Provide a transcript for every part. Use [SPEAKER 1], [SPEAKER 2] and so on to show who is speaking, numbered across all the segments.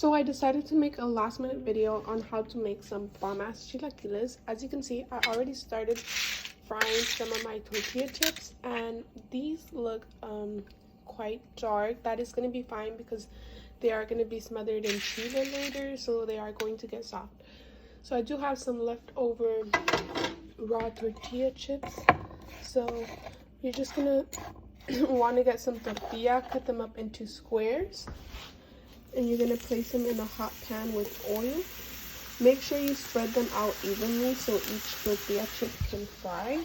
[SPEAKER 1] So I decided to make a last minute video on how to make some bomb ass chilaquiles. As you can see, I already started frying some of my tortilla chips, and these look quite dark. That is going to be fine because they are going to be smothered in chile later, so they are going to get soft. So I do have some leftover raw tortilla chips, so you're just gonna want to get some tortilla, cut them up into squares, and you're gonna place them in a hot pan with oil. Make sure you spread them out evenly so each tortilla chip can fry.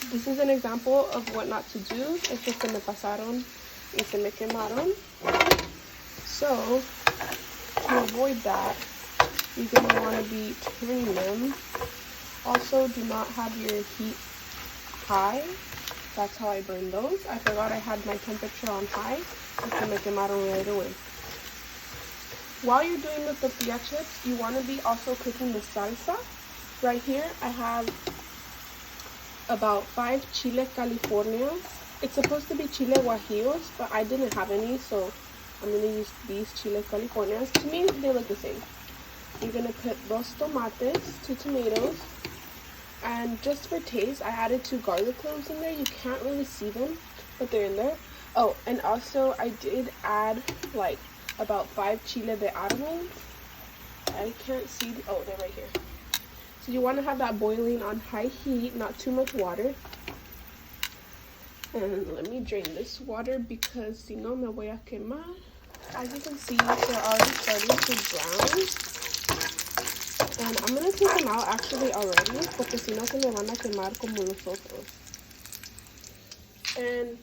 [SPEAKER 1] This is an example of what not to do. Es que se me pasaron y se me quemaron. So to avoid that, you're gonna want to be turning them. Also, do not have your heat high. That's how I burn those. I forgot I had my temperature on high, so se me quemaron right away. While you're doing the tortilla chips, you want to be also cooking the salsa. Right here, I have about 5 chile californias. It's supposed to be chile guajillos, but I didn't have any, so I'm going to use these chile californias. To me, they look the same. You're going to put 2 tomates, 2 tomatoes, and just for taste, I added 2 garlic cloves in there. You can't really see them, but they're in there. Oh, and also I did add like about 5 chile de árbol. I can't see, oh, they're right here. So you want to have that boiling on high heat, not too much water. And let me drain this water because si no me voy a quemar. As you can see, they're already starting to brown. And I'm going to take them out actually already porque si no se me van a quemar como los otros. And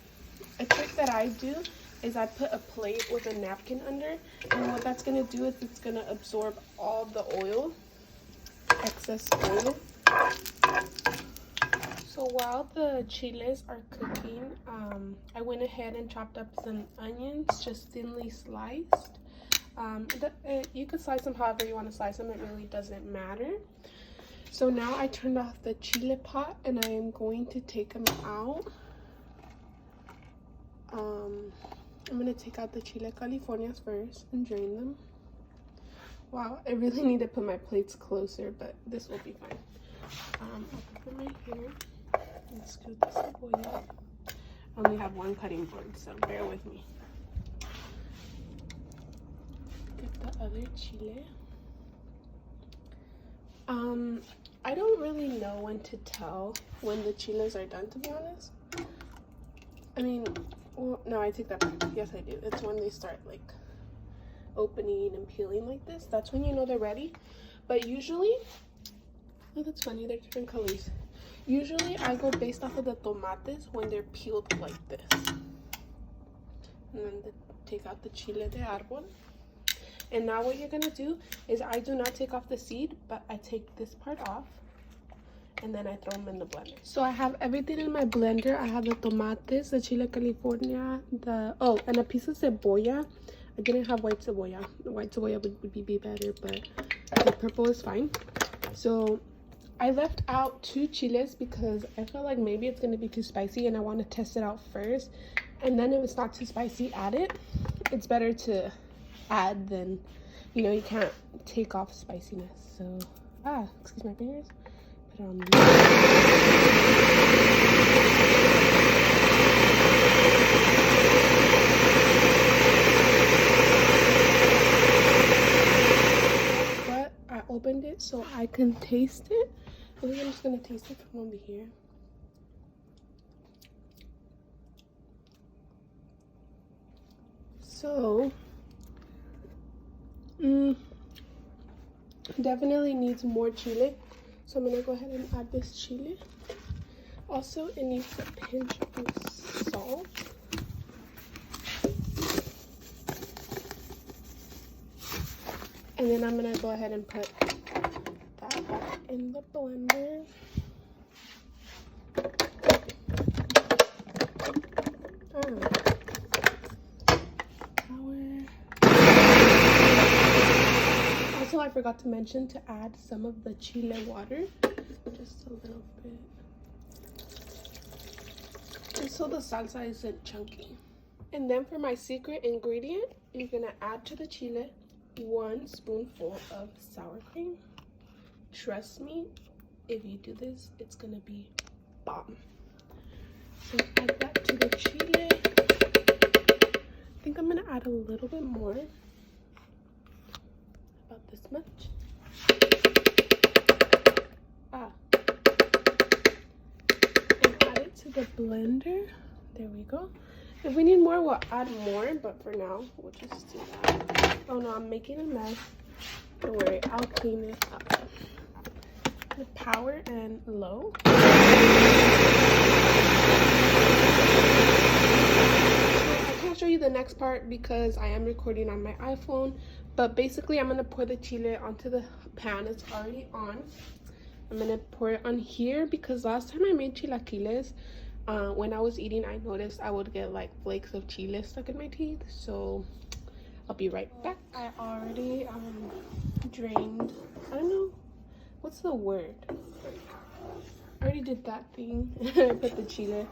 [SPEAKER 1] a trick that I do is I put a plate with a napkin under, and what that's going to do is it's going to absorb all the oil, excess oil. So while the chiles are cooking, I went ahead and chopped up some onions, just thinly sliced. You can slice them however you want to slice them, it really doesn't matter. So now I turned off the chile pot and I am going to take them out. I'm going to take out the chile californias first and drain them. Wow, I really need to put my plates closer, but this will be fine. I'll put them right here and scoot the cebolla. I only have 1 cutting board, so bear with me. Get the other chile. I don't really know when to tell when the chiles are done, to be honest. I mean, well, no, I take that back. Yes, I do. It's when they start like opening and peeling like this. That's when you know they're ready. But usually, oh, that's funny. They're different colors. Usually, I go based off of the tomates when they're peeled like this. And then take out the chile de árbol. And now what you're going to do is I do not take off the seed, but I take this part off. And then I throw them in the blender. So I have everything in my blender. I have the tomates, the chile california, and a piece of cebolla. I didn't have white cebolla. The white cebolla would be better, but the purple is fine. So I left out 2 chiles because I felt like maybe it's going to be too spicy and I want to test it out first. And then if it's not too spicy, add it. It's better to add than, you can't take off spiciness. So, excuse my fingers. Put it on the but I opened it so I can taste it. I think I'm just gonna taste it from over here. So definitely needs more chile. So I'm gonna go ahead and add this chile. Also, it needs a pinch of salt. And then I'm gonna go ahead and put that back in the blender. Also, I forgot to mention to add some of the chile water, just a little bit, just so the salsa isn't chunky. And then for my secret ingredient, you're gonna add to the chile 1 spoonful of sour cream. Trust me, if you do this, it's gonna be bomb. So add that to the chile. I think I'm gonna add a little bit more, about this much. And add it to the blender. There we go. If we need more, we'll add more, but for now, we'll just do that. Oh no, I'm making a mess. Don't worry, I'll clean it up. The power and low. I can't show you the next part because I am recording on my iPhone, but basically I'm gonna pour the chile onto the pan. It's already on. I'm gonna pour it on here because last time I made chilaquiles, when I was eating, I noticed I would get like flakes of chile stuck in my teeth. So I'll be right back. I already drained, I don't know, what's the word? I already did that thing. I put the chile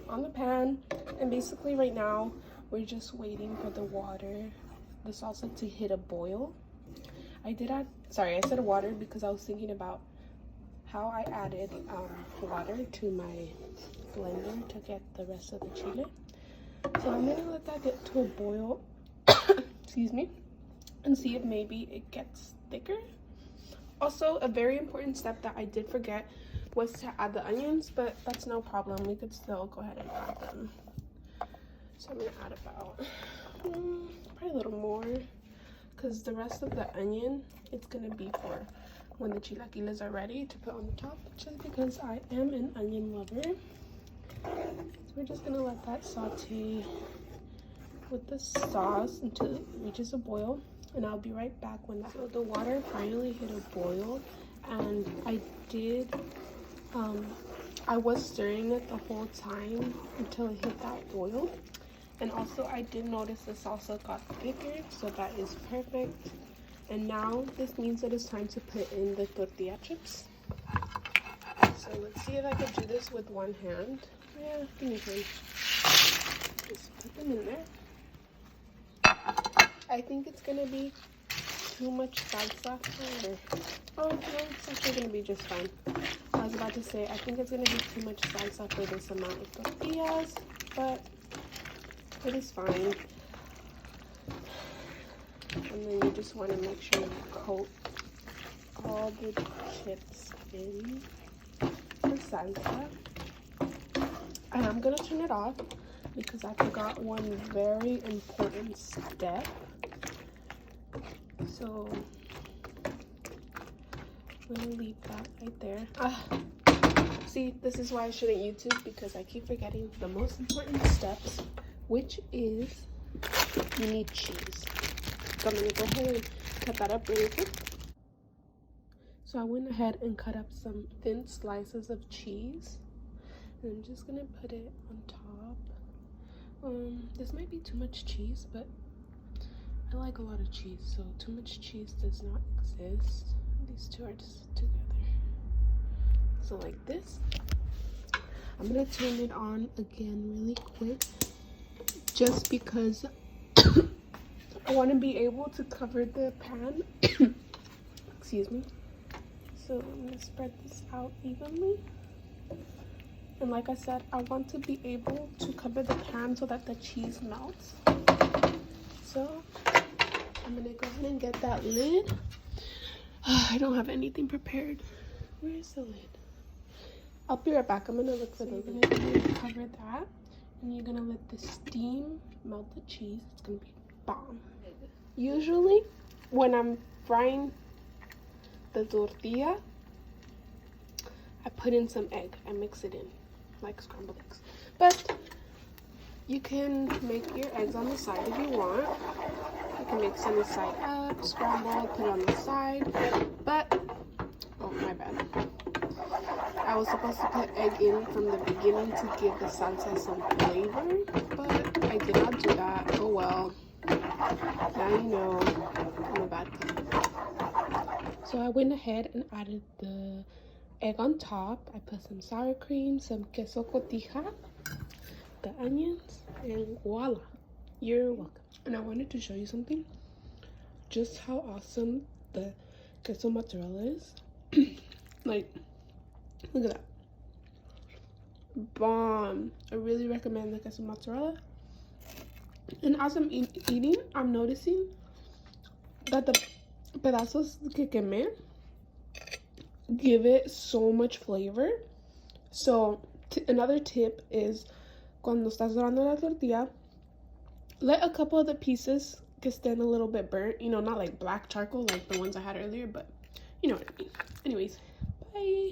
[SPEAKER 1] on the pan, and basically right now we're just waiting for the water, the salsa to hit a boil. I said water because I was thinking about how I added water to my blender to get the rest of the chile. So I'm gonna let that get to a boil, excuse me, and see if maybe it gets thicker. Also, a very important step that I did forget was to add the onions, but that's no problem. We could still go ahead and add them. So I'm gonna add about probably a little more, because the rest of the onion, it's gonna be for when the chilaquiles are ready to put on the top, just because I am an onion lover. So we're just gonna let that saute with the sauce until it reaches a boil, and I'll be right back when that. So the water finally hit a boil, and I was stirring it the whole time until it hit that boil. And also I did notice the salsa got thicker, so that is perfect. And now this means that it's time to put in the tortilla chips. So let's see if I can do this with one hand. Yeah, I think you can. Just put them in there. I think it's gonna be too much salsa. Oh no, it's actually gonna be just fine. I was about to say, I think it's gonna be too much salsa for this amount of tortillas, but it is fine. And then you just want to make sure you coat all the chips in the salsa. And I'm gonna turn it off because I forgot one very important step. So I'm gonna leave that right there. See, this is why I shouldn't YouTube, because I keep forgetting the most important steps, which is you need cheese. So I'm gonna go ahead and cut that up really quick. So I went ahead and cut up some thin slices of cheese, and I'm just gonna put it on top. This might be too much cheese, but I like a lot of cheese, so too much cheese does not exist. These two are just together. So like this. I'm gonna turn it on again really quick, just because I want to be able to cover the pan. Excuse me. So I'm gonna spread this out evenly. And like I said, I want to be able to cover the pan so that the cheese melts. So I'm gonna go ahead and get that lid. I don't have anything prepared. Where is the lid? I'll be right back. I'm gonna look for the lid. You're gonna cover that, and you're gonna let the steam melt the cheese. It's gonna be bomb. Usually, when I'm frying the tortilla, I put in some egg. I mix it in like scrambled eggs. But you can make your eggs on the side if you want. You can mix on the side up, scramble, put it on the side. But, oh my bad. I was supposed to put egg in from the beginning to give the salsa some flavor, but I did not do that. Oh well. Now you know I'm a bad cook. So I went ahead and added the egg on top. I put some sour cream, some queso cotija, the onions, and voila. You're welcome. And I wanted to show you something. Just how awesome the queso mozzarella is. Like, look at that. Bomb. I really recommend the queso mozzarella. And as I'm eating, I'm noticing that the pedazos que quemé give it so much flavor. So another tip is cuando estás dorando la tortilla, let a couple of the pieces que estén a little bit burnt, you know, not like black charcoal like the ones I had earlier, but you know what I mean. Anyways, bye.